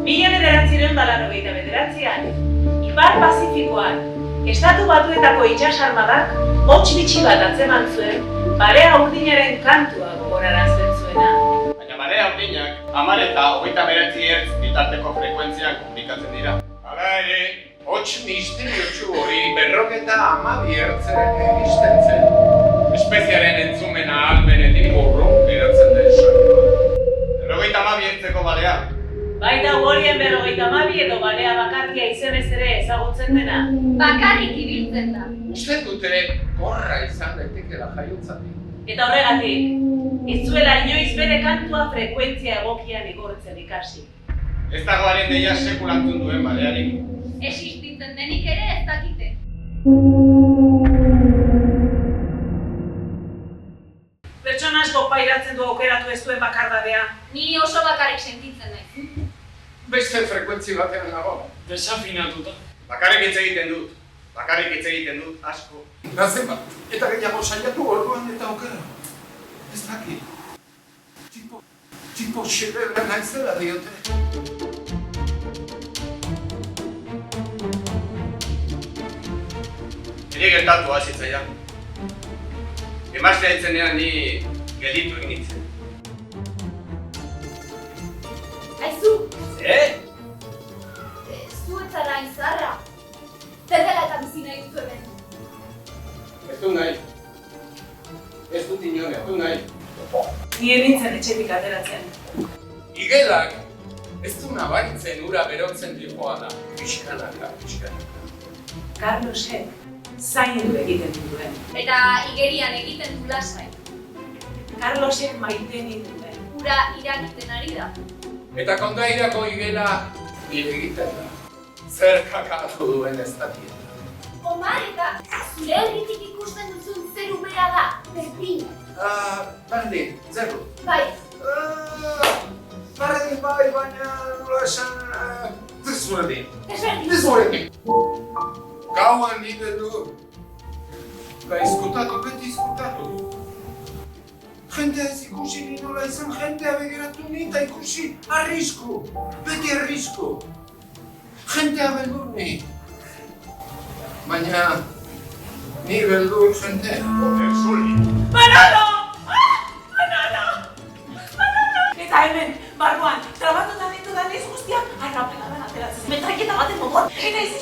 1989an, Ipar Pazifikoan, Estatu Batuetako itsasarmadak hots bitxi bat atzeman zuen, barea urdinaren kantua gogorarazten zuena. Baina barea urdinak 10 eta 29 hertz bitarteko frekuentziak komunikatzen dira. Hala ere, hots misteriotsu hori 52 hertzeren iristen zen. Espeziaren entzumena ahalmenetik urrun geratzen den soinua. 52 hertzeko barea. Baita Worien 52 edo barea bakarria izenez ere ezagutzen dena. Bakarrik ibiltzen da. Uste dute korra izan daitekeela jaiotzatik. Eta horregatik, ez zuela inoiz bere kantua frekuentzia egokian igortzen ikasi. Ez dagoaren deia sekulantzun duen balearik. Existitzen denik ere ez dakite. Pertsona asko pairatzen du aukeratu ez duen bakardadea. Ni oso bakarrik sentitzen naiz. Beste frekuentzi batean nago. Desafinatuta. Bakarrik hitz egiten dut, asko. Gazen bat, eta gehiago saiatu orduan eta aukera. Ez dakit. Tipo xerrera naizela diote. Niri gertatu hazitzaian. Emaztea itzenean ni gelditu egin nintzen. Aizu, Ze? zu etzara izarra. Zer dela eta bizi nahi duzu hemen. Ez du nahi. Ez dut inon, ez du nahi. Ni nintzen etxetik ateratzen. Igelak ez du nabaritzen ura berotzen dihoa da. Pixkanaka. Carlosek zaindu egiten duen. Eta igerian egiten du lasai. Carlosek maiten duen. Ura irakiten ari da. Eta kondairako igela nire egiten da. Zer kakatu duen ez dakit. Omar, eta zure herritik ikusten duzun zeru bera da, berdin. Berdin, zeru. Bai, Berdin bai, baina nola esan... Desberdin. desberdin. Gauan nire du. Izkutatu, beti izkutatu. Jendea ez ikusi ni nola izan, jendea begiratu ni eta ikusi arrisku. Beti arrisku. Jendea beldur ni. Baina, ni beldur jendea. Zuli. Manolo! Manolo! Eta hemen, barruan, trabatuta ditudan ez guztiak, arrapeladan ateratzen. Metraiketa baten gogor, eta ez